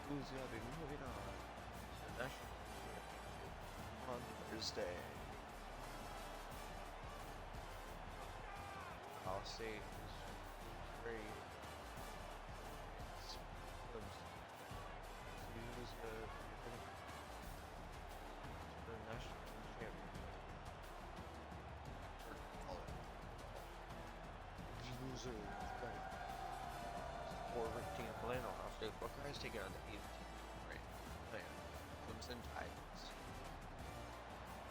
Who's gonna be moving on to the national championship on Thursday? Ohio State is great. It's Clemson. Who's gonna be to the national championship? Loser got four-ranked team Atlanta. Ohio State Buckeyes taking on the 8th ranked Clemson Tigers.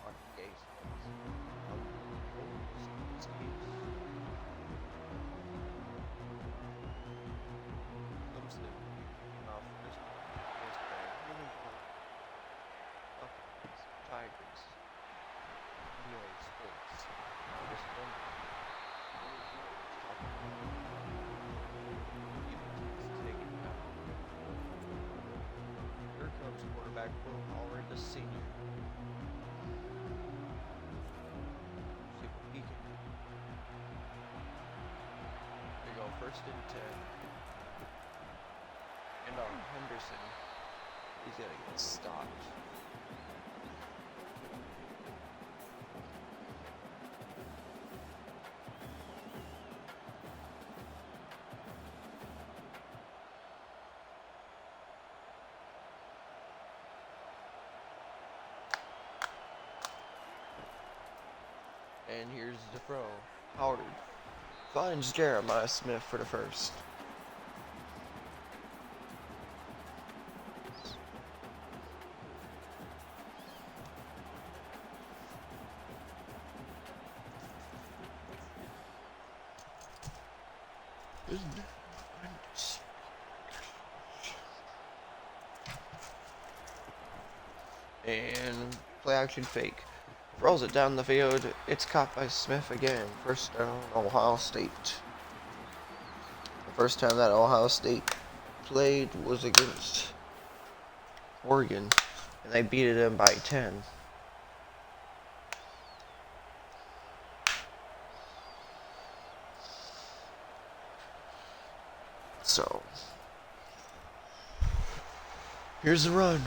On the A's. Clemson off first against the really good Buckeyes Tigers. EA Sports. This one. Here comes quarterback Will Howard, the senior. See what he can do. There you go, 1st and 10. And Henderson, he's gonna get stopped. And here's the throw. Howard finds Jeremiah Smith for the first. And play action fake. Throws it down the field. It's caught by Smith again. 1st down, Ohio State. The first time that Ohio State played was against Oregon, and they beat them by 10. So, here's the run.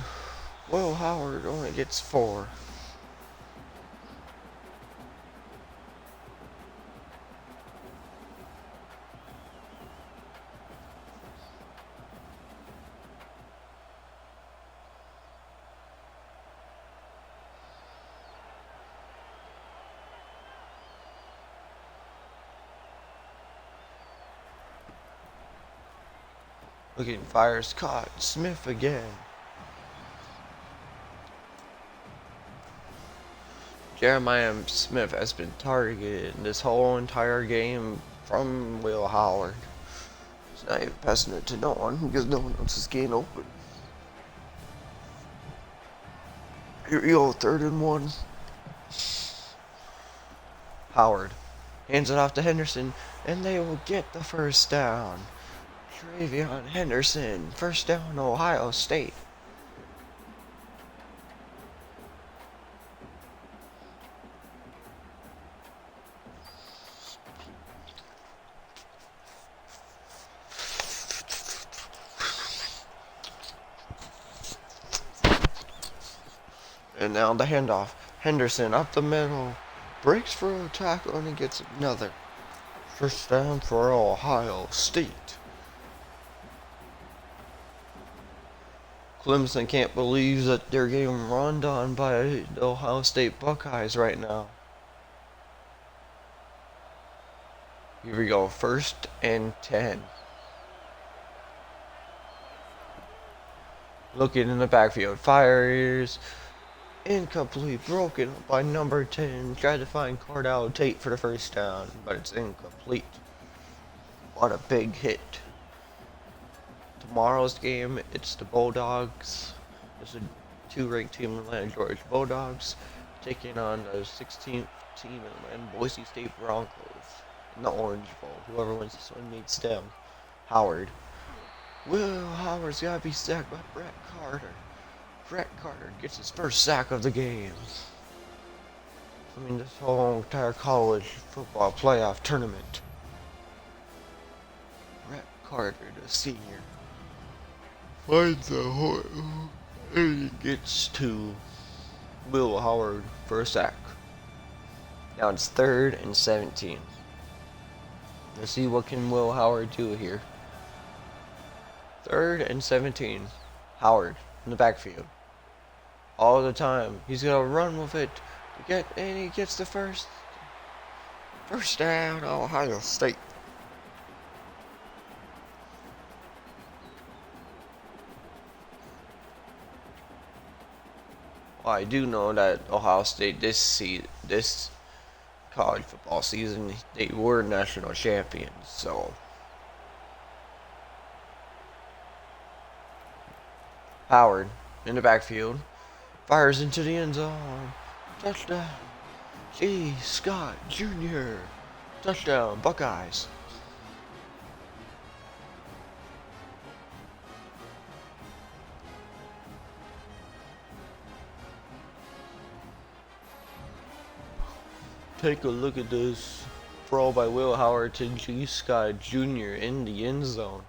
Will Howard only gets 4. Looking, fires caught. Smith again. Jeremiah Smith has been targeted this whole entire game from Will Howard. He's not even passing it to no one because no one else is getting open. Here you go, 3rd and 1. Howard hands it off to Henderson, and they will get the first down. Travion Henderson, 1st down, Ohio State. And now the handoff. Henderson up the middle, breaks for a tackle, and he gets another 1st down for Ohio State. Clemson can't believe that they're getting run on by the Ohio State Buckeyes right now. Here we go, 1st and 10. Looking in the backfield, fires, incomplete, broken up by number 10. Tried to find Cordell Tate for the 1st down, but it's incomplete. What a big hit. Tomorrow's game, it's the Bulldogs. It's a 2-ranked team in Atlanta, Georgia Bulldogs, taking on the 16th team in Atlanta, Boise State Broncos, in the Orange Bowl. Whoever wins this one meets them. Howard. Will Howard's got to be sacked by Brett Carter. Brett Carter gets his 1st sack of the game. I mean, this whole entire college football playoff tournament. Brett Carter, the senior. finds the horse and he gets to Will Howard for a sack. Now it's 3rd and 17. Let's see what can Will Howard do here. 3rd and 17. Howard in the backfield. All the time. He's gonna run with it to get, and he gets the first down. Ohio State. Well, I do know that Ohio State this college football season, they were national champions. So Howard in the backfield fires into the end zone. Touchdown. G. Scott Jr. Touchdown, Buckeyes. Take a look at this throw by Will Howard to G. Scott Jr. in the end zone.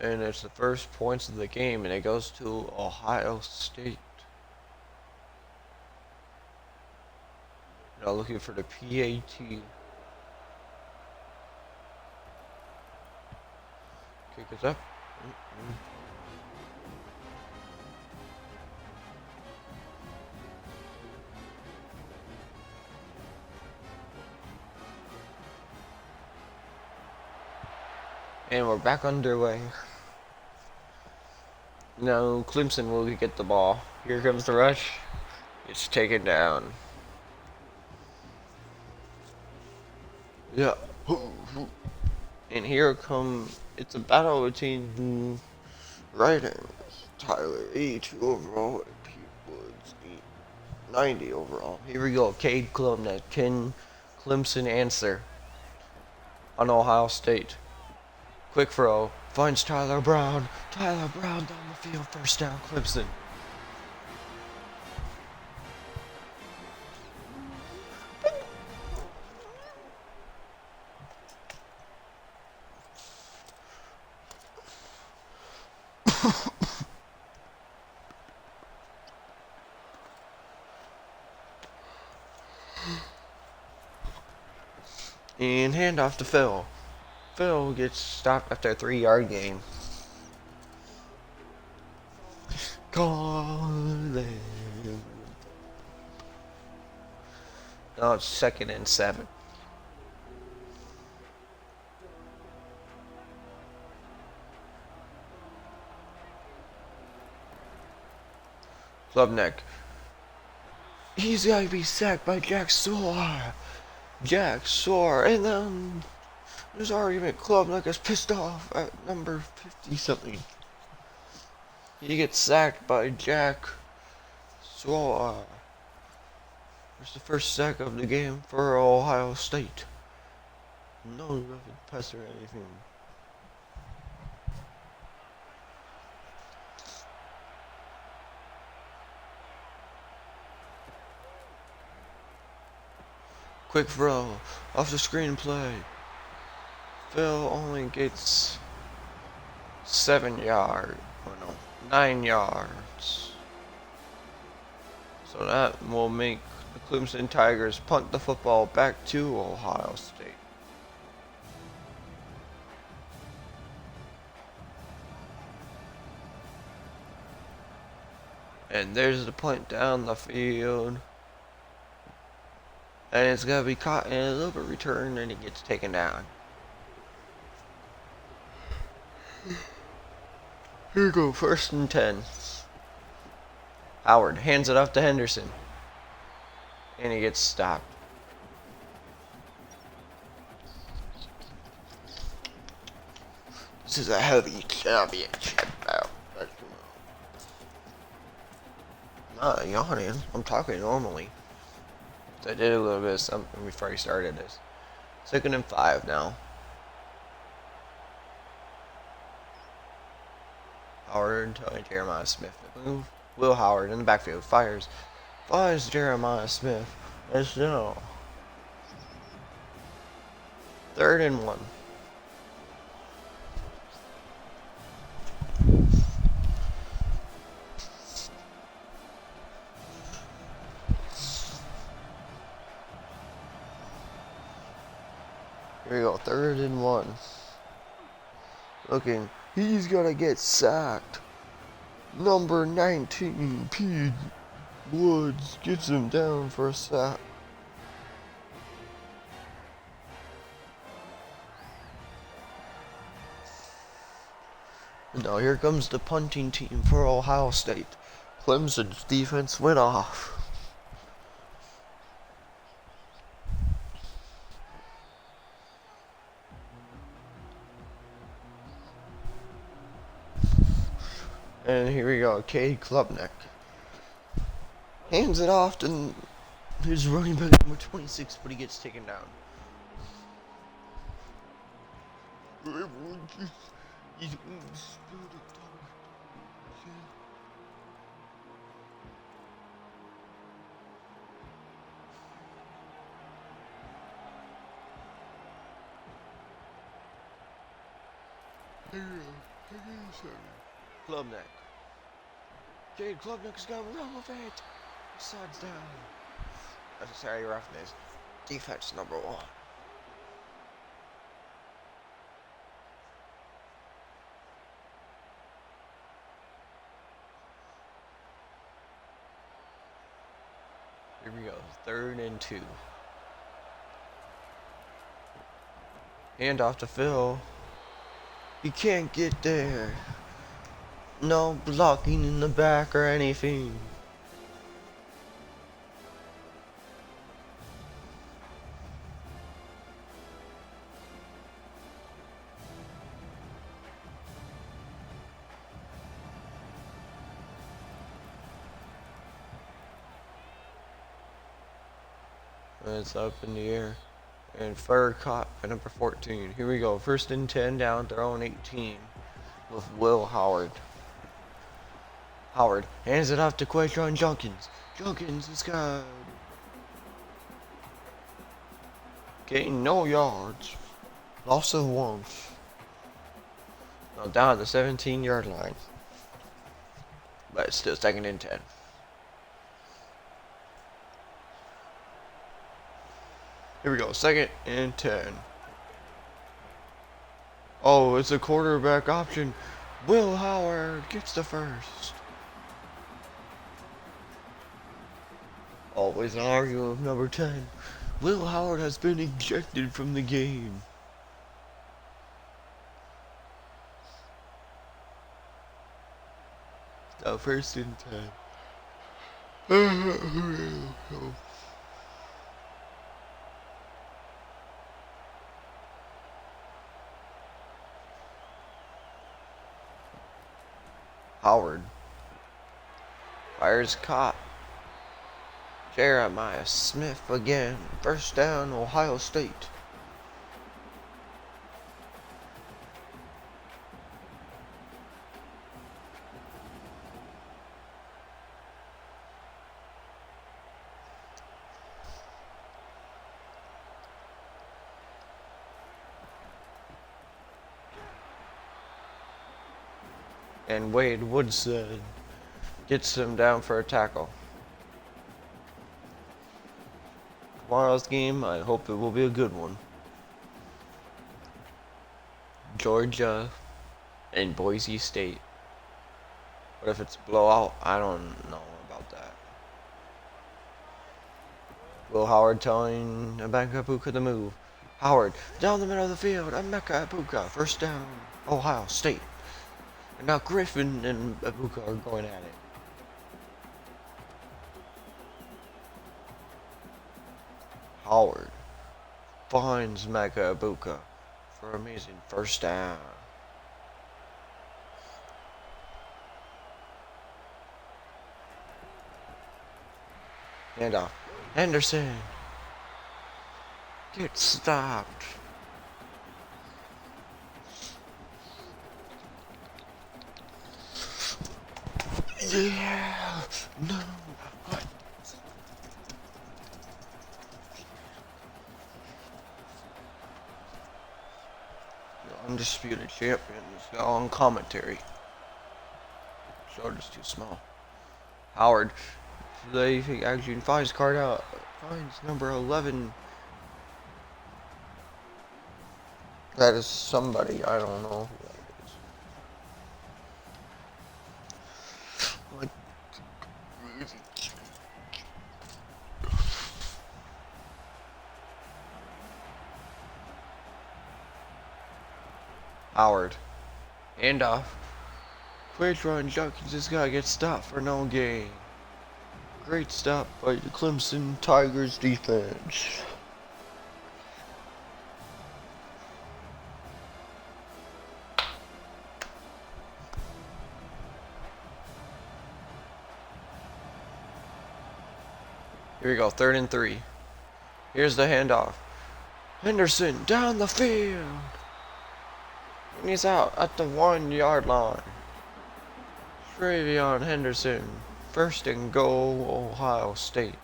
And it's the first points of the game, and it goes to Ohio State. Now looking for the PAT. Kick is up. And we're back underway. Now Clemson will get the ball. Here comes the rush. It's taken down. Yeah. And here it's a battle between Riders. Tyler, 82 overall, and Pete Woods, 90 overall. Here we go. Cade Klubnik, 10 Clemson answer on Ohio State. Quick throw. Finds Tyler Brown. Tyler Brown down the field. First down, Clemson. And handoff to Phil. Phil gets stopped after a 3-yard gain. Calling. Now it's 2nd and 7. Klubnik. He's gotta be sacked by Jack Sawyer. Jack Sawyer, and then there's argument. Klubnik is pissed off at number 50 something. He gets sacked by Jack Sawyer. It's the first sack of the game for Ohio State. No nothing pass or anything. Quick throw off the screenplay. Phil only gets 7 yards. Oh no, 9 yards. So that will make the Clemson Tigers punt the football back to Ohio State. And there's the punt down the field. And it's going to be caught in a little bit return, and it gets taken down. Here we go, 1st and 10. Howard hands it off to Henderson. And he gets stopped. This is a heavy championship bout. I'm not yawning. I'm talking normally. I did a little bit of something before I started this. 2nd and 5 now. Howard to Jeremiah Smith. Move. Will Howard in the backfield fires. Finds Jeremiah Smith. As no. Third and 1. Here we go, 3rd and 1. Looking, he's gonna get sacked. Number 19, P. Woods gets him down for a sack. Now here comes the punting team for Ohio State. Clemson's defense went off. And here we go, Cade Klubnik hands it off to his running back number 26, but he gets taken down. Klubnik. Cade Klubnik's gonna run with it. Sides down. Necessary roughness. Defense number 1. Here we go. 3rd and 2. Hand off to Phil. He can't get there. No blocking in the back or anything. It's up in the air. And third caught by number 14. Here we go. 1st and 10 down their own 18 with Will Howard. Howard hands it off to Quaitron Junkins. Junkins is good. Getting no yards. Loss of 1. Now down at the 17-yard line. But it's still 2nd and 10. Here we go, 2nd and 10. Oh, it's a quarterback option. Will Howard gets the first. Always an argument with number 10. Will Howard has been ejected from the game. Now 1st and 10. Howard fires caught. Jeremiah Smith again. 1st down, Ohio State. And Wade Woodson gets him down for a tackle. Tomorrow's game, I hope it will be a good one. Georgia and Boise State. What if it's a blowout? I don't know about that. Will Howard telling Emeka Egbuka to move. Howard down the middle of the field. Emeka Egbuka. 1st down, Ohio State. And now Griffin and Egbuka are going at it. Howard finds Emeka Egbuka for an amazing 1st down. Handoff. Henderson gets stopped. Yeah, no. undisputed champions now on commentary. Short is too small. Howard, they actually finds card out. Finds number 11. That is somebody, I don't know who that is. What? Howard. And off. Quick run, Junkins just gotta get stopped for no gain. Great stop by the Clemson Tigers defense. Here we go, 3rd and 3. Here's the handoff. Henderson down the field. And he's out at the 1-yard line. Travion Henderson, 1st and goal, Ohio State.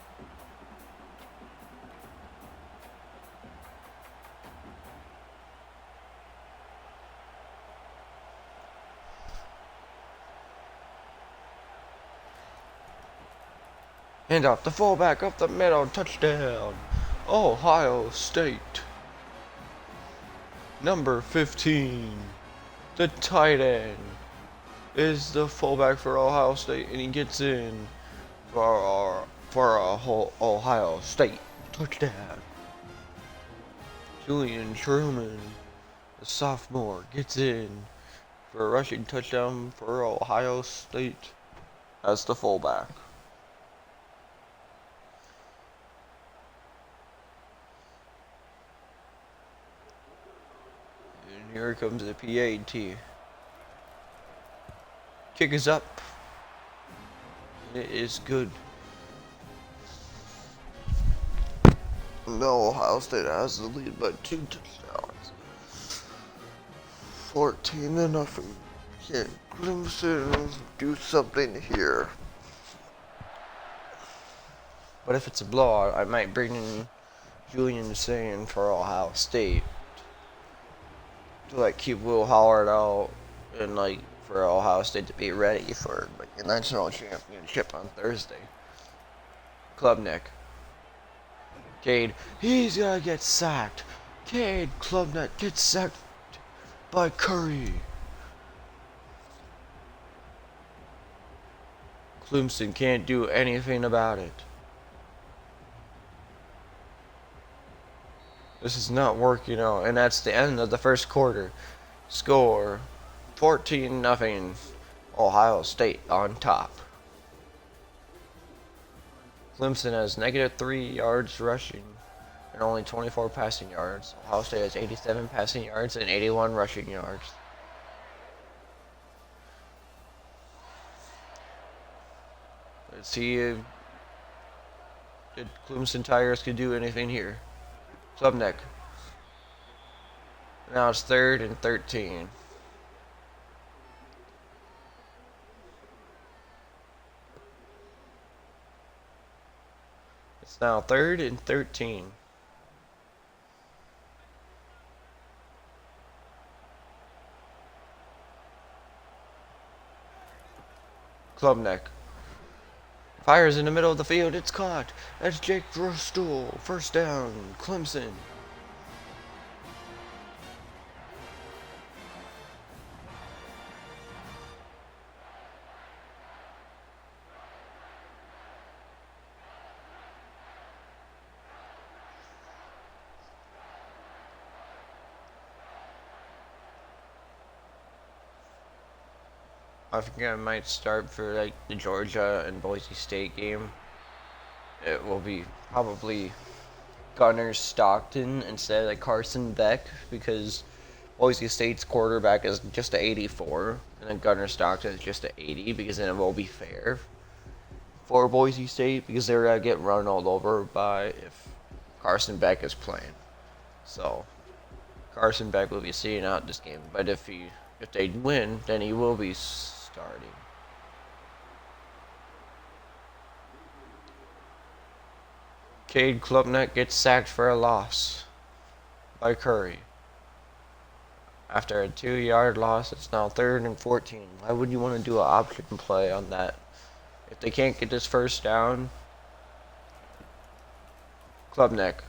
Hand off the fullback up the middle, touchdown, Ohio State. Number 15, the tight end, is the fullback for Ohio State, and he gets in for a whole Ohio State touchdown. Julian Truman, the sophomore, gets in for a rushing touchdown for Ohio State as the fullback. And here comes the PAT. Kick is up. It is good. No, Ohio State has the lead by 2 touchdowns. 14-0. Can Clemson do something here? But if it's a blowout, I might bring in Julian Sayin for Ohio State to keep Will Howard out and for Ohio State to be ready for the national championship on Thursday. Klubnik. Cade, he's gonna get sacked. Cade Klubnik gets sacked by Curry. Clemson can't do anything about it. This is not working out, and that's the end of the first quarter. Score 14-0. Ohio State on top. Clemson has -3 yards rushing and only 24 passing yards. Ohio State has 87 passing yards and 81 rushing yards. Let's see if the Clemson Tigers could do anything here. Klubnik. Now it's 3rd and 13. It's now 3rd and 13. Klubnik. Fires in the middle of the field. It's caught. That's Jake Bristol. 1st down. Clemson. I think I might start for the Georgia and Boise State game. It will be probably Gunnar Stockton instead of Carson Beck, because Boise State's quarterback is just a 84 and then Gunnar Stockton is just a 80, because then it will be fair for Boise State, because they're gonna get run all over by if Carson Beck is playing. So Carson Beck will be sitting out this game, but if they win, then he will be starting. Cade Klubnik gets sacked for a loss by Curry. After a 2-yard loss, it's now 3rd and 14. Why would you want to do an option play on that? If they can't get this first down, club neck.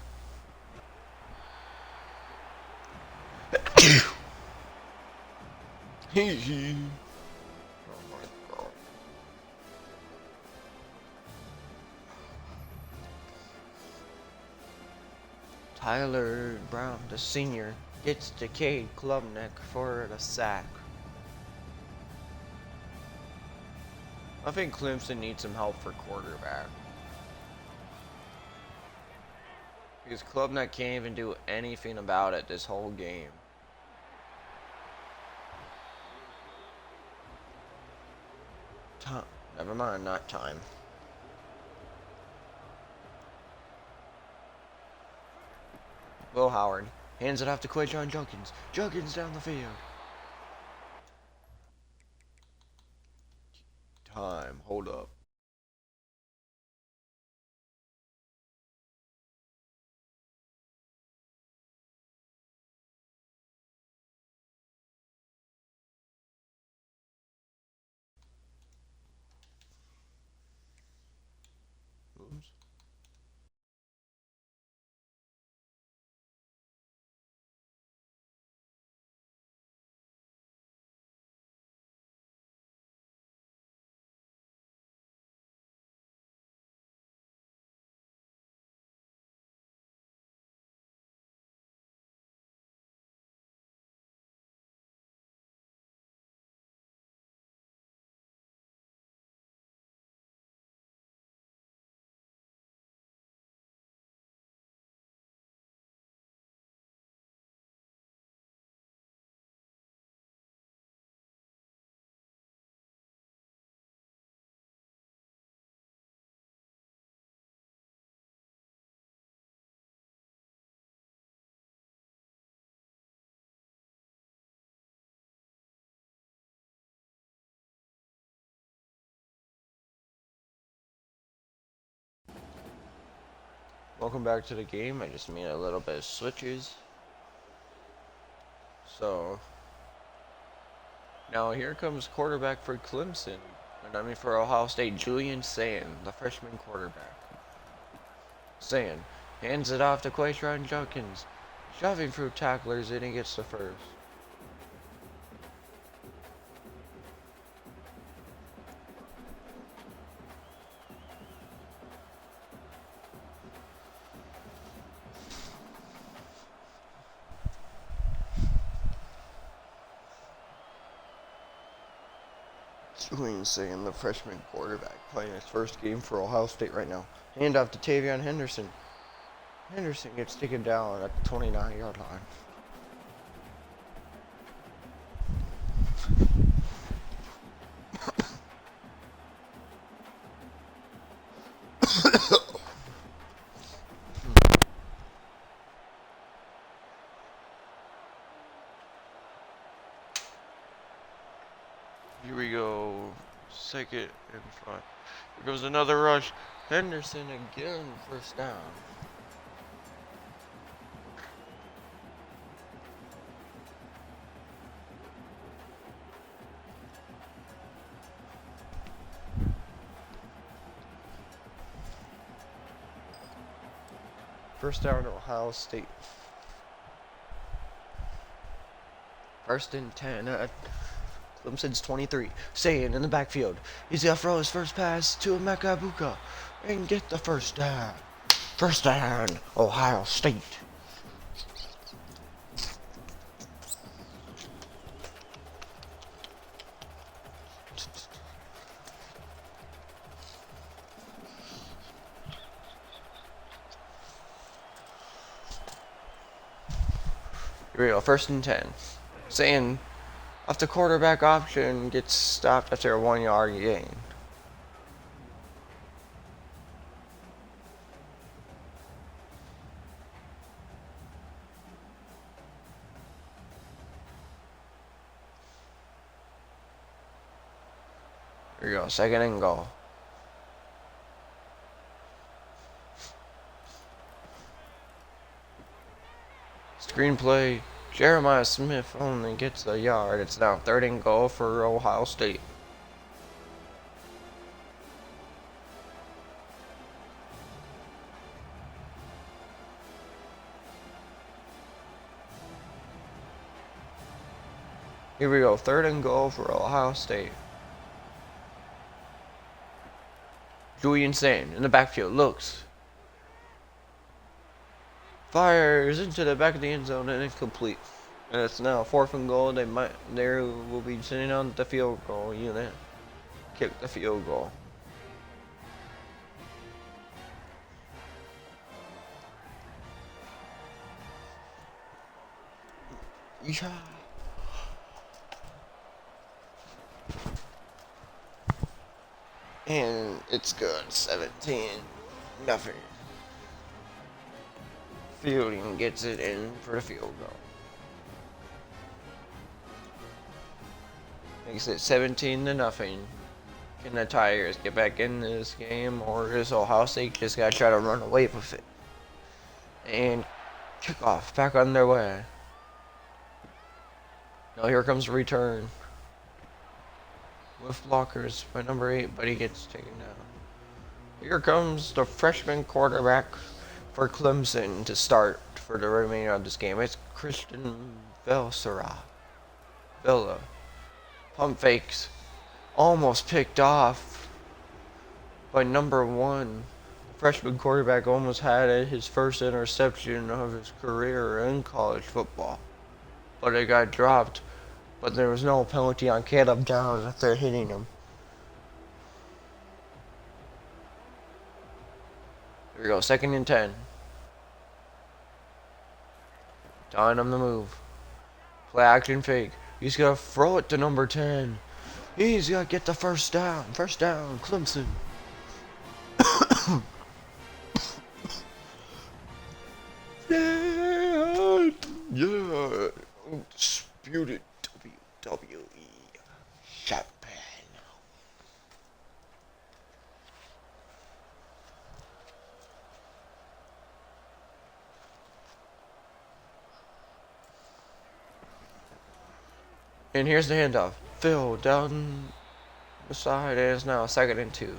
Tyler Brown, the senior, gets Decade Klubnik for the sack. I think Clemson needs some help for quarterback. Because Klubnik can't even do anything about it this whole game. Never mind, not time. Will Howard hands it off to Quajon Junkins. Junkins down the field. Time. Hold up. Oops. Welcome back to the game. I just made a little bit of switches. So now here comes quarterback for Clemson. And I mean for Ohio State, Julian Sand, the freshman quarterback. Sand hands it off to Quajon Junkins. Shoving through tacklers and he gets the first. Julian Sand, the freshman quarterback, playing his first game for Ohio State right now. Hand off to Tavion Henderson. Henderson gets taken down at the 29-yard line. Here we go. 2nd and 5. Here goes another rush. Henderson again, first down. First down, Ohio State. 1st and 10 at Clemson's 23. Sand in the backfield. He's gonna throw his first pass to Emeka Egbuka and get the first down. First down, Ohio State. Here we go, 1st and 10. Sand off the quarterback option gets stopped after a 1-yard gain. Here we go, 2nd and goal. Screenplay Jeremiah Smith only gets a yard. It's now 3rd and goal for Ohio State. Here we go, 3rd and goal for Ohio State. Julian Sand in the backfield looks. Fires into the back of the end zone and incomplete. And it's now 4th and goal. They will be sitting on the field goal unit. Kick the field goal. Yeah. And it's good. 17-0. Fielding gets it in for the field goal. Makes it 17-0. Can the Tigers get back in this game, or is Ohio State just gotta try to run away with it? And kickoff back on their way. Now here comes the return. With blockers by number 8, but he gets taken down. Here comes the freshman quarterback for Clemson to start for the remainder of this game. It's Christian Villa. Pump fakes. Almost picked off by number 1. The freshman quarterback almost had his first interception of his career in college football. But it got dropped. But there was no penalty on Caleb Downs after hitting him. Here we go, 2nd and 10. Time on the move. Play action fake. He's gonna throw it to number 10. He's gonna get the first down. First down, Clemson. Yeah. Undisputed WWE champion. And here's the handoff. Phil down the side, and it's now 2nd and 2.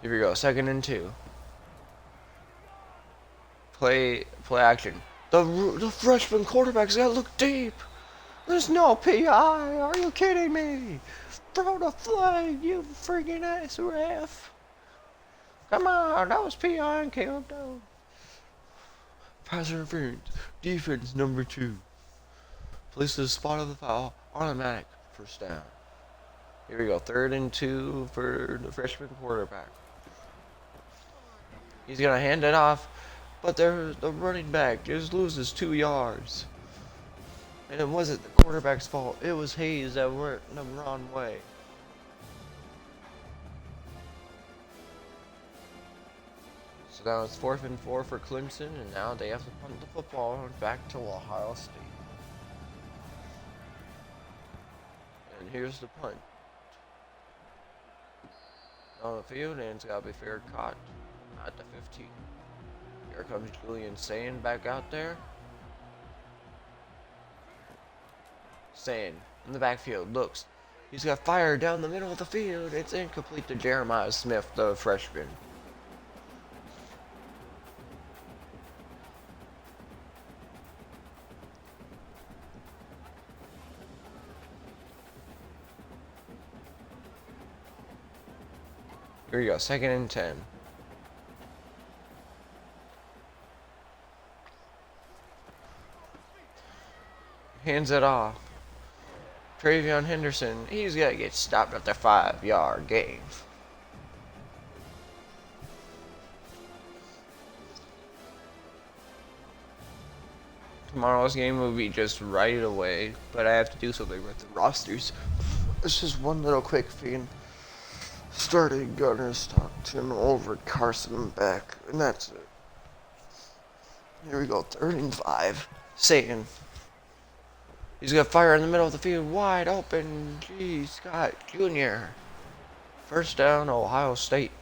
Here we go, 2nd and 2. Play action. The freshman quarterback's gotta look deep. There's no PI. Are you kidding me? Throw the flag, you freaking ass ref. Come on, that was PI on Caleb Downs. Pass interference. Defense number 2. Place to the spot of the foul. Automatic first down. Here we go, 3rd and 2 for the freshman quarterback. He's gonna hand it off, but the running back just loses 2 yards. And it wasn't the quarterback's fault. It was Hayes that went the wrong way. So now it's 4th and 4 for Clemson, and now they have to punt the football back to Ohio State. And here's the punt. On the field, and it's got to be fair caught at the 15. Here comes Julian Sand back out there. Sand in the backfield looks. He's got fire down the middle of the field. It's incomplete to Jeremiah Smith, the freshman. Here we go, 2nd and 10. Hands it off. Travion Henderson, he's got to get stopped at the 5-yard gain. Tomorrow's game will be just right away, but I have to do something with the rosters. It's just one little quick thing. Starting Gunner Stockton over Carson Beck, and that's it. Here we go, 3rd and 5. Satan. He's gonna fire in the middle of the field, wide open. G. Scott Jr. First down, Ohio State.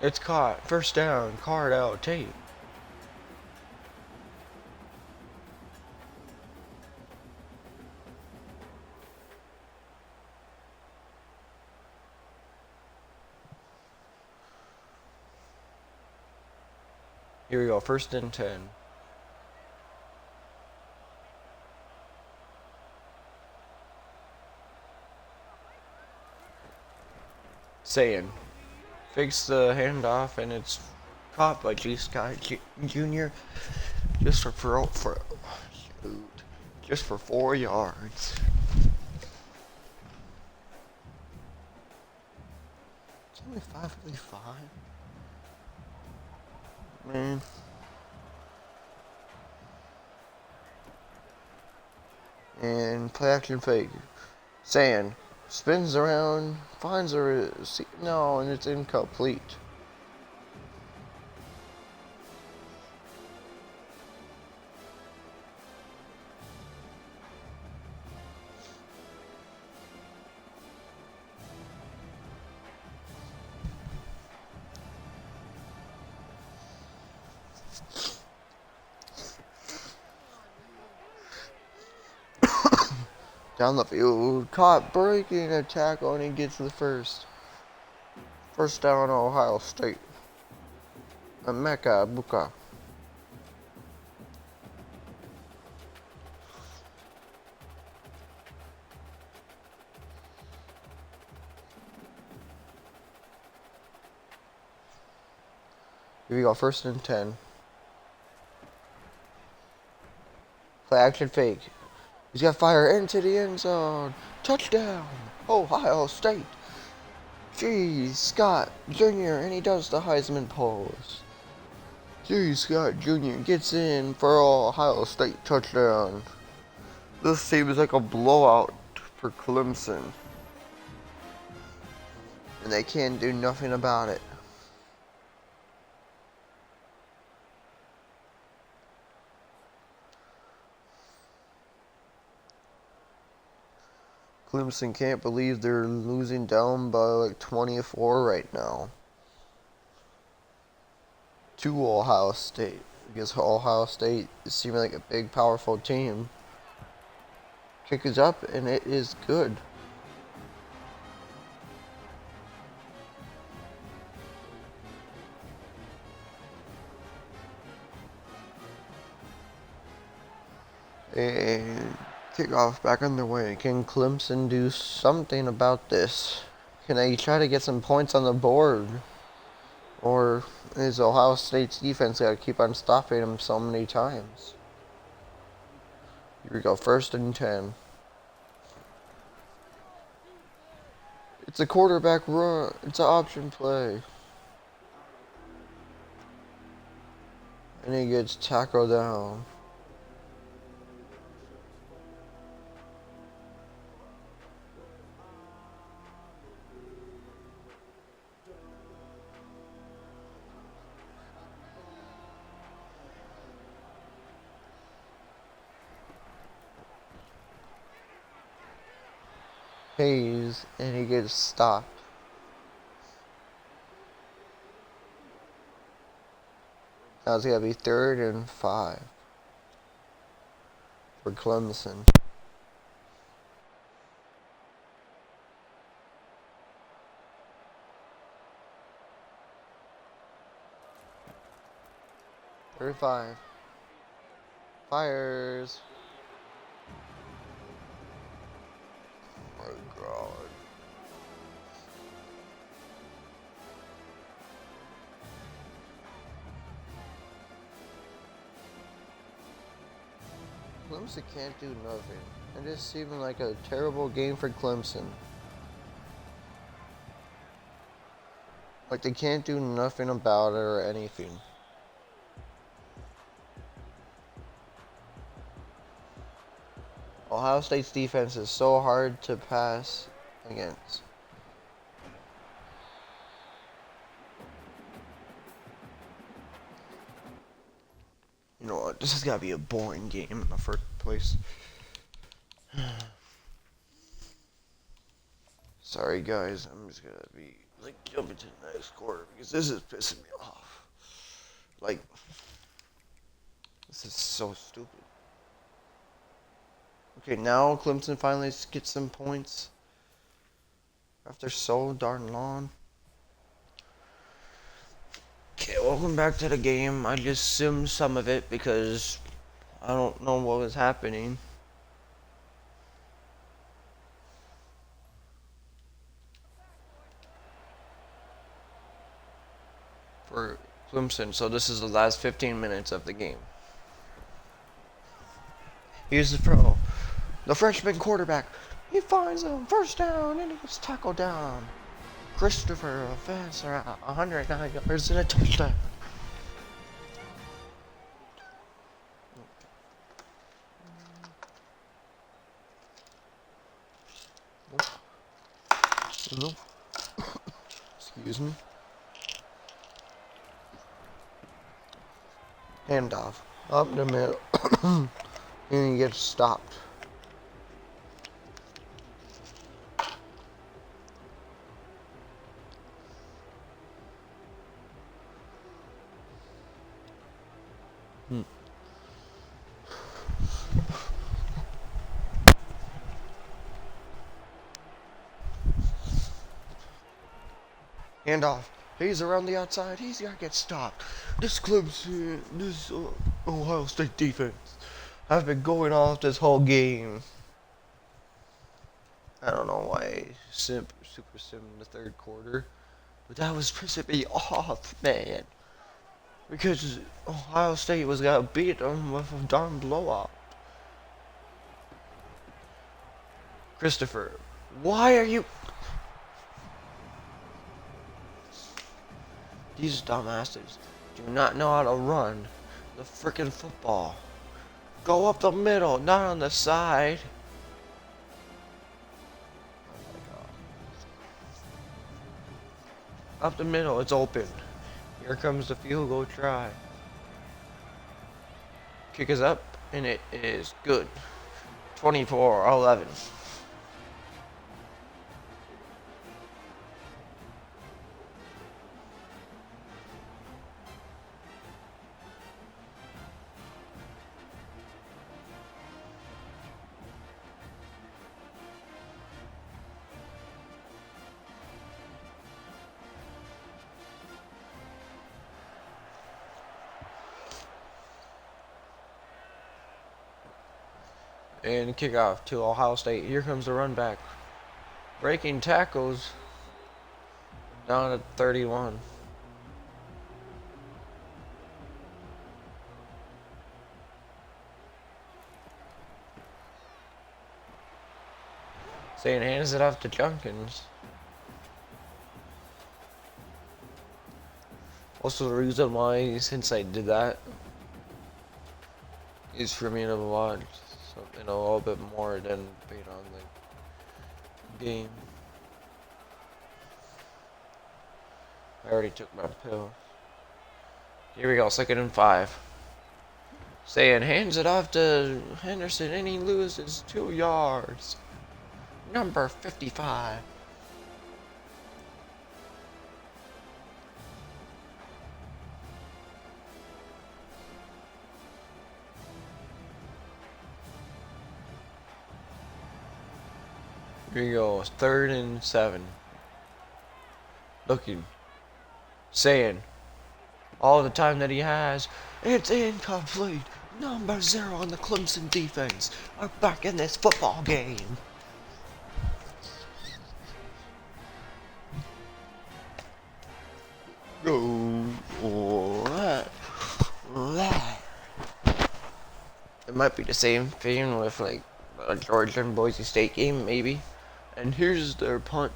It's caught. First down. Card out. Tape. Here we go. 1st and 10. Saying. Fakes the handoff and it's caught by G. Scott Jr. just for 4 yards. It's only 5:45. Man. And play action fake. Sand spins around, finds a no, and it's incomplete. Down the field, caught breaking a tackle, and he gets the first. First down, Ohio State. Emeka Buka. Here we go, 1st and 10. Play action fake. He's got fire into the end zone. Touchdown, Ohio State. G. Scott Jr. and he does the Heisman pose. G. Scott Jr. gets in for Ohio State touchdown. This seems like a blowout for Clemson. And they can't do nothing about it. Clemson can't believe they're losing down by like 24 right now to Ohio State. Because Ohio State is seeming like a big, powerful team. Kick is up, and it is good. And kickoff back underway. Can Clemson do something about this? Can they try to get some points on the board? Or is Ohio State's defense got to keep on stopping them so many times? Here we go, 1st and 10. It's a quarterback run. It's an option play. And he gets tackled down. Hayes, and he gets stopped. Now it's got to be 3rd and 5 for Clemson. Third 5. Fires. Oh my god. Clemson can't do nothing. It just seemed like a terrible game for Clemson. Like they can't do nothing about it or anything. Ohio State's defense is so hard to pass against. You know what? This has got to be a boring game in the first place. Sorry guys, I'm just gonna be like jumping to the next quarter because this is pissing me off. Like, this is so stupid. Okay, now Clemson finally gets some points after so darn long. Okay, welcome back to the game. I just simmed some of it because I don't know what was happening. For Clemson, so this is the last 15 minutes of the game. Here's the throw. The freshman quarterback, he finds him, first down, and he gets tackled down. Christopher, offense around 109 yards and a touchdown. Nope. Excuse me. Handoff up the middle, and he gets stopped. Handoff. He's around the outside. He's gonna get stopped. This Clemson, this Ohio State defense have been going off this whole game. I don't know why I super sim in the third quarter, but that was pissing me off, man. Because Ohio State was gonna beat them with a darn blowout. Christopher, why are you? These dumbasses do not know how to run the frickin' football. Go up the middle, not on the side. Oh my god. Up the middle, it's open. Here comes the field goal try. Kick is up, and it is good. 24-11. And kickoff to Ohio State. Here comes the run back. Breaking tackles down at 31. Saying hands it off to Junkins. Also, the reason why, since I did that, is for me to watch something a little bit more than being on the game. I already took my pill. Here we go, 2nd and 5. Saying hands it off to Henderson and he loses 2 yards. Number 55. Here you go, 3rd and 7. Looking. Saying all the time that he has. It's incomplete. Number 0 on the Clemson defense are back in this football game. It might be the same thing with like a Georgia and Boise State game, maybe. And here's their punt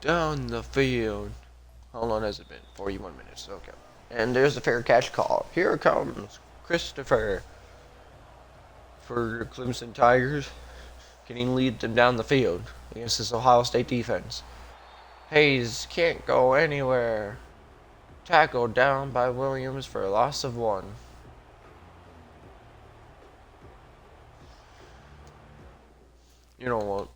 down the field. How long has it been? 41 minutes. Okay. And there's the fair catch call. Here comes Christopher for the Clemson Tigers. Can he lead them down the field against this Ohio State defense? Hayes can't go anywhere. Tackled down by Williams for a loss of 1. You know what?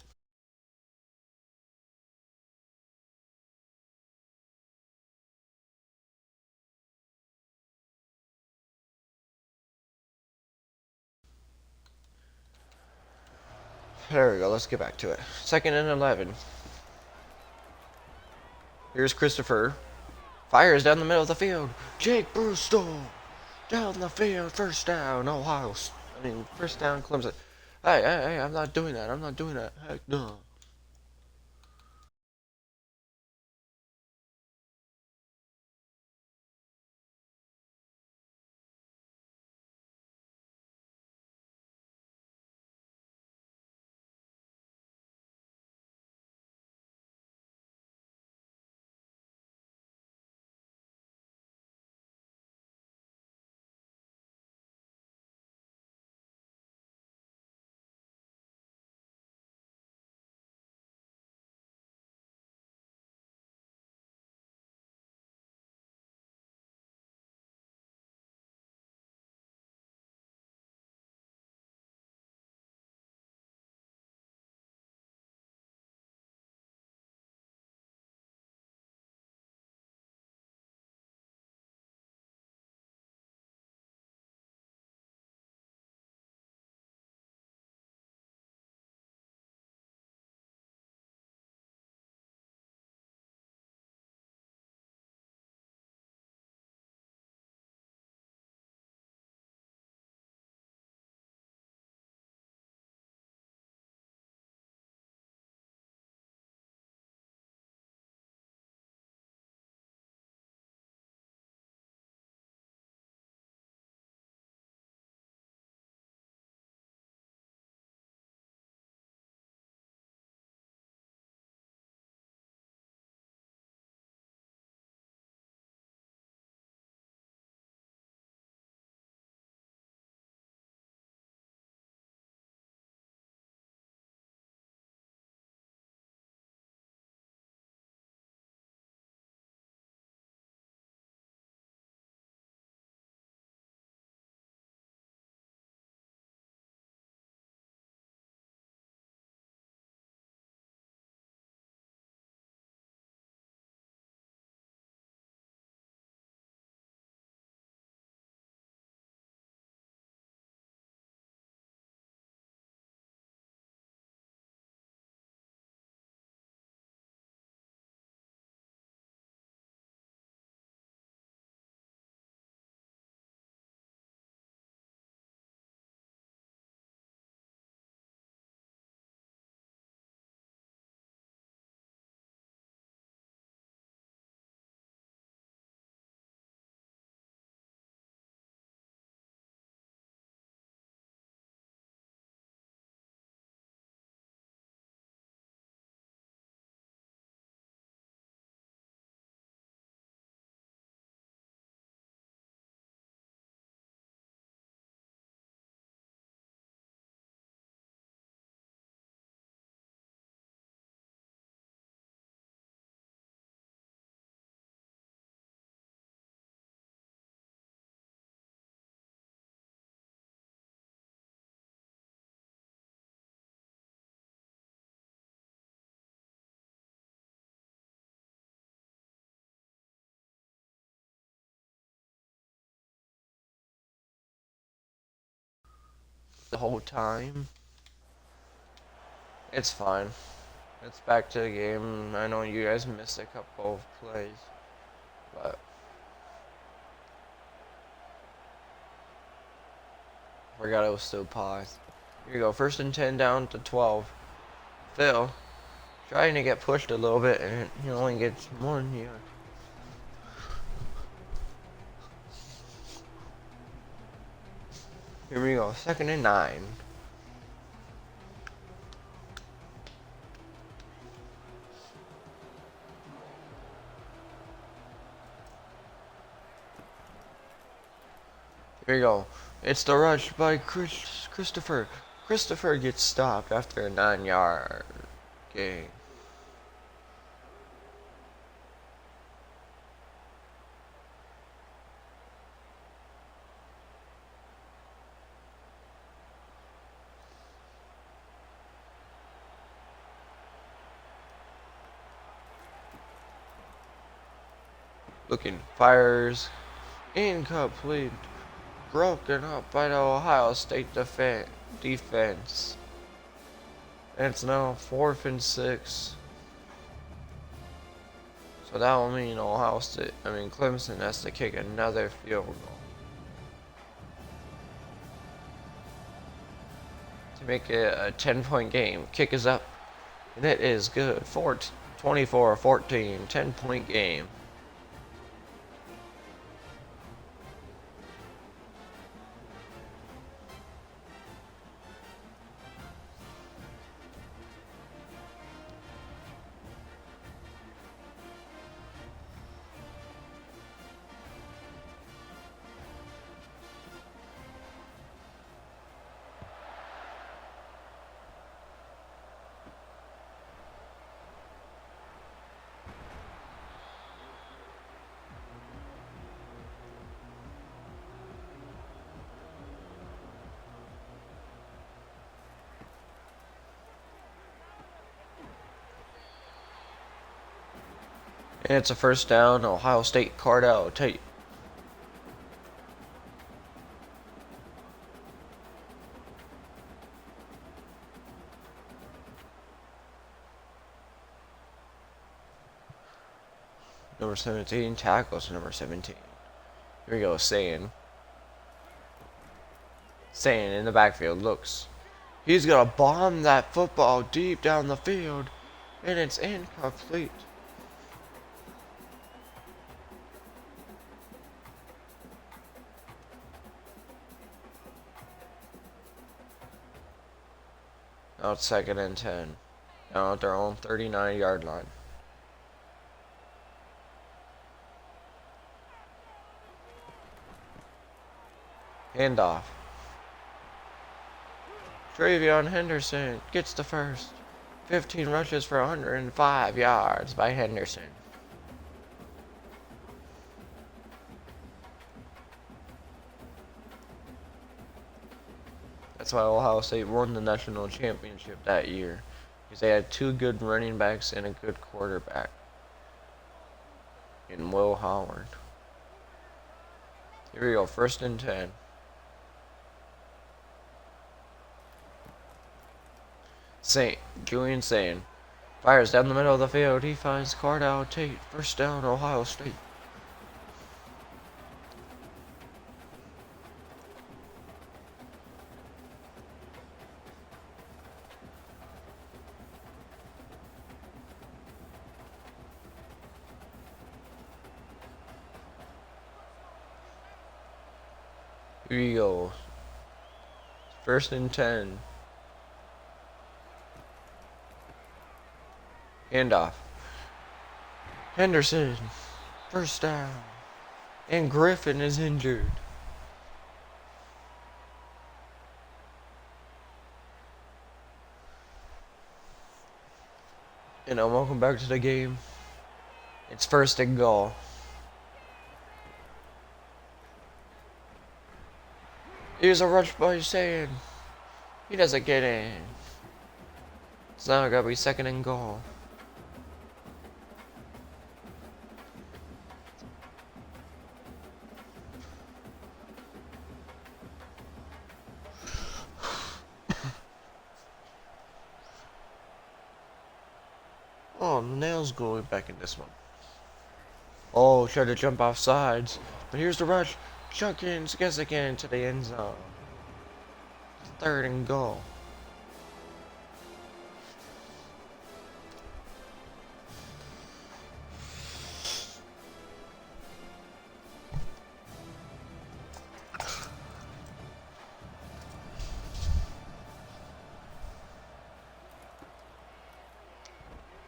There we go. Let's get back to it. 2nd and 11. Here's Christopher. Fires down the middle of the field. Jake Brewster down the field. First down. First down Clemson. Hey, I'm not doing that. I'm not doing that. Heck no. The whole time. It's fine. It's back to the game. I know you guys missed a couple of plays, but Forgot I was still paused. Here you go. First and 10 down to 12. Phil trying to get pushed a little bit, and he only gets 1 yard. Here we go. Second and 9. Here we go. It's the rush by Christopher. Christopher gets stopped after a 9-yard gain. Looking, fires, incomplete, broken up by the Ohio State defense. And it's now 4th and 6. So that will mean Clemson has to kick another field goal to make it a 10-point game. Kick is up, and it is good. 24-14, 10-point game. And it's a first down. Ohio State Cardell Tate. Number 17 tackles number 17. Here we go, Sayin. Sayin in the backfield looks. He's gonna bomb that football deep down the field, and it's incomplete. Now it's 2nd and 10. Now at their own 39-yard line. Handoff. Travion Henderson gets the first. 15 rushes for 105 yards by Henderson. That's why Ohio State won the national championship that year, because they had 2 good running backs and a good quarterback in Will Howard. Here we go, 1st and 10. Julian Sayin fires down the middle of the field. He finds Cardell Tate. First down, Ohio State. Here we go. 1st and 10. Handoff. Henderson. First down. And Griffin is injured. And welcome back to the game. It's 1st and goal. Here's a rush by Sayin. He doesn't get in. It's now gotta be 2nd and goal. Oh, Nail's going back in this one. Oh, tried to jump off sides. But here's the rush. Chuckins gets again to the end zone. Third and goal.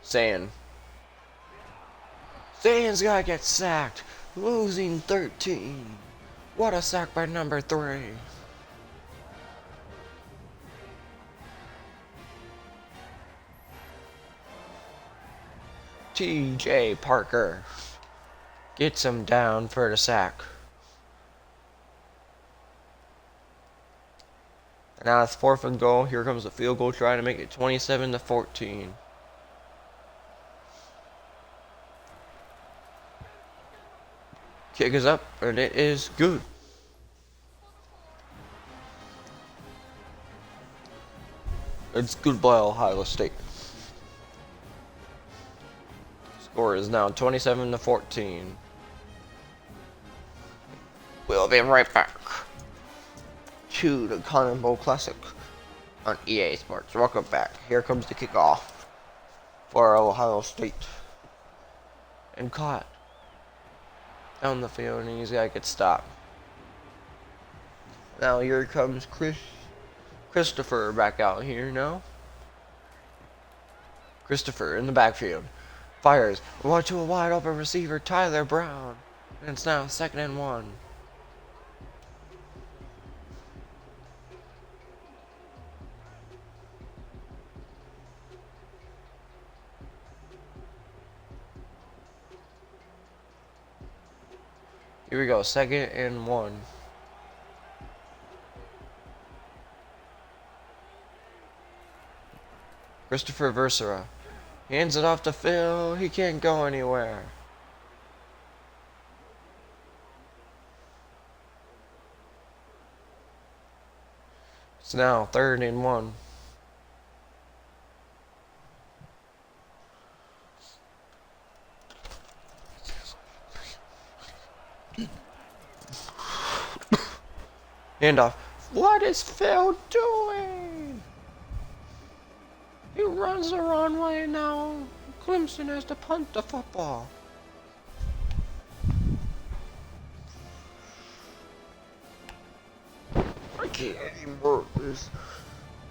Sand's gotta get sacked. Losing 13. What a sack by number 3. T.J. Parker gets him down for the sack. And now it's 4th and goal. Here comes the field goal trying to make it 27-14. Kick is up, and it is good. It's good by Ohio State. Score is now 27-14. We'll be right back to the Cotton Bowl Classic on EA Sports. Welcome back. Here comes the kickoff for Ohio State. And caught down the field, and he's got to get stopped. Now here comes Christopher back out here now. Christopher in the backfield. Fires. One to a wide open receiver, Tyler Brown. And it's now 2nd and 1. Here we go, 2nd and 1. Christopher Versera hands it off to Phil. He can't go anywhere. It's now 3rd and 1. Handoff. What is Phil doing? He runs the wrong way now. Clemson has to punt the football. I can't anymore.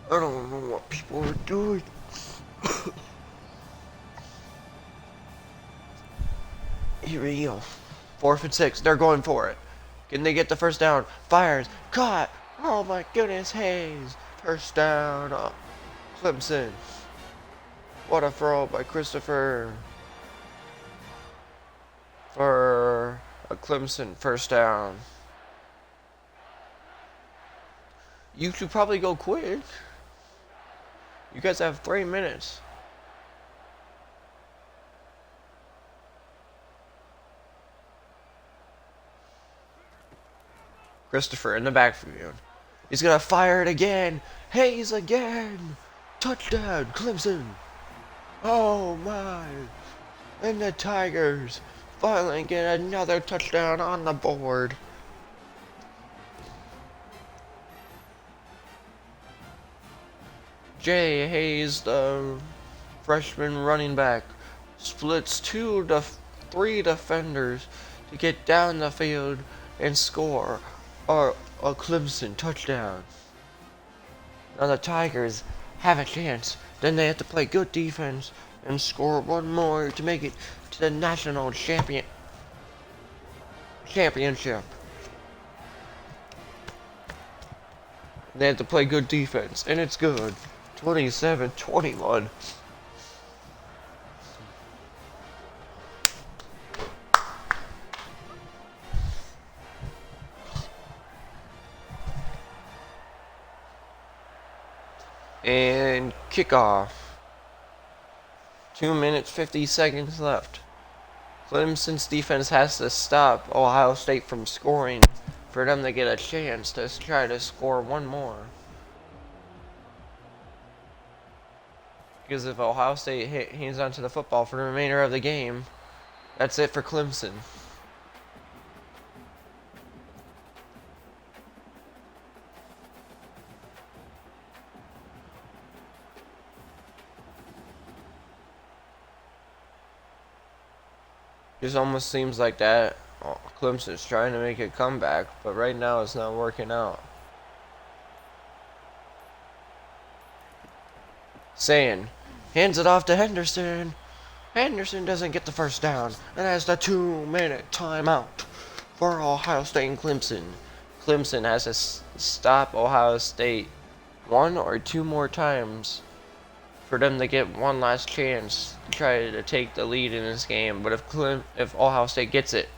I don't know what people are doing. Here we go. 4th and 6. They're going for it. Can they get the first down? Fires. Caught. Oh my goodness, Hayes. First down. Oh, Clemson. What a throw by Christopher. For a Clemson first down. You should probably go quick. You guys have 3 minutes. Christopher in the backfield. He's gonna fire it again. Hayes again. Touchdown, Clemson. Oh my. And the Tigers finally get another touchdown on the board. Jay Hayes, the freshman running back, splits 2 to 3 defenders to get down the field and score a Clemson touchdown. Now the Tigers have a chance. Then they have to play good defense and score one more to make it to the national championship. They have to play good defense, and it's good. 27-21. And kickoff. 2 minutes, 50 seconds left. Clemson's defense has to stop Ohio State from scoring for them to get a chance to try to score one more. Because if Ohio State hangs on to the football for the remainder of the game, that's it for Clemson. Just almost seems like that. Oh, Clemson's trying to make a comeback, but right now it's not working out. Saying, hands it off to Henderson. Henderson doesn't get the first down, and has the 2-minute timeout for Ohio State and Clemson. Clemson has to stop Ohio State one or two more times for them to get one last chance to try to take the lead in this game. But if Ohio State gets it,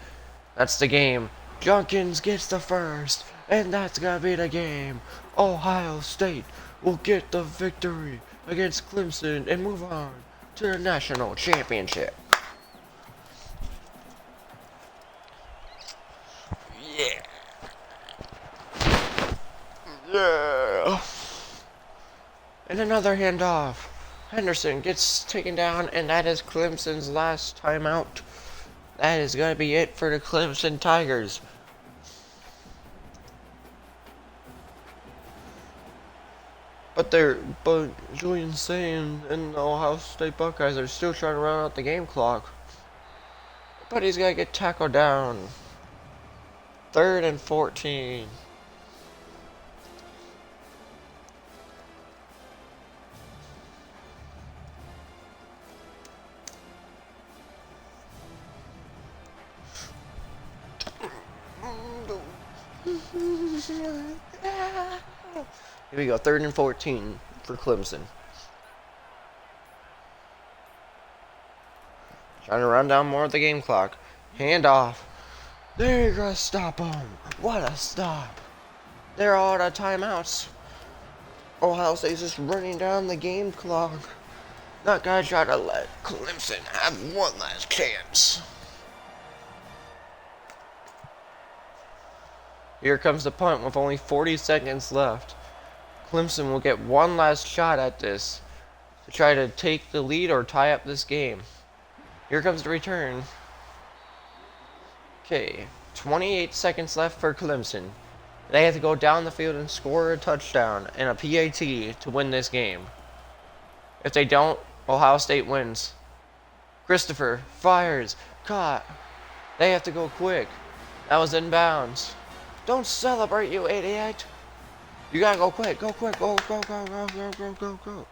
that's the game. Junkins gets the first, and that's gonna be the game. Ohio State will get the victory against Clemson and move on to the national championship. Yeah. Yeah. And another handoff. Henderson gets taken down, and that is Clemson's last timeout. That is going to be it for the Clemson Tigers. But Julian Sain and the Ohio State Buckeyes are still trying to run out the game clock. But he's going to get tackled down. 3rd and 14. Here we go, 3rd and 14 for Clemson. Trying to run down more of the game clock. Hand off. They're gonna stop him. What a stop. They're all out of timeouts. Ohio State's just running down the game clock. Not gonna try to let Clemson have one last chance. Here comes the punt with only 40 seconds left. Clemson will get one last shot at this to try to take the lead or tie up this game. Here comes the return. Okay, 28 seconds left for Clemson. They have to go down the field and score a touchdown and a PAT to win this game. If they don't, Ohio State wins. Christopher fires, caught. They have to go quick. That was inbounds. Don't celebrate, you idiot. You gotta go quick, go quick, go, go, go, go, go, go, go, go.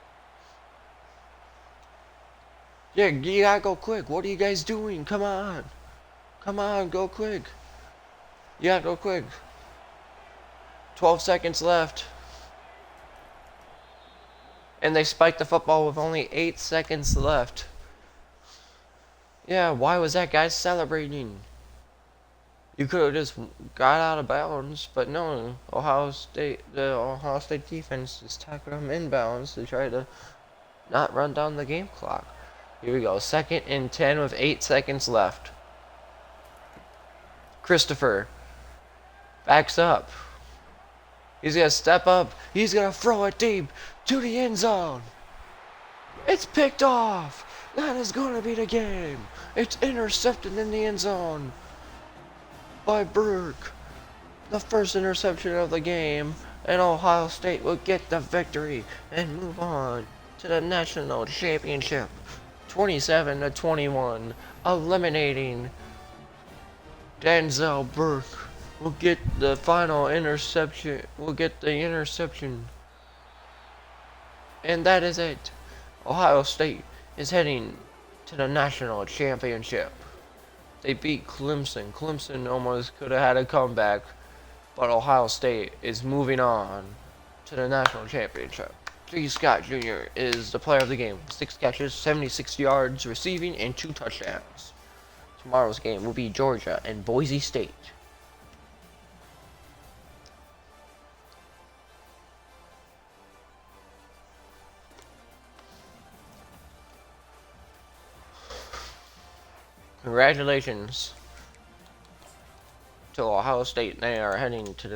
Yeah, you gotta go quick. What are you guys doing? Come on. Come on, go quick. You gotta go quick. 12 seconds left. And they spiked the football with only 8 seconds left. Yeah, why was that guy celebrating? You could have just got out of bounds, but no. The Ohio State defense just tackled him inbounds to try to not run down the game clock. Here we go, 2nd and 10 with 8 seconds left. Christopher backs up. He's gonna step up. He's gonna throw it deep to the end zone. It's picked off. That is gonna be the game. It's intercepted in the end zone by Brooke. The first interception of the game, and Ohio State will get the victory and move on to the national championship. 27-21, eliminating Denzel Burke. Will get the final interception. Will get the interception. And that is it. Ohio State is heading to the national championship. They beat Clemson. Clemson almost could have had a comeback, but Ohio State is moving on to the national championship. J. Scott Jr. is the player of the game. 6 catches, 76 yards receiving, and 2 touchdowns. Tomorrow's game will be Georgia and Boise State. Congratulations to Ohio State. They are heading to the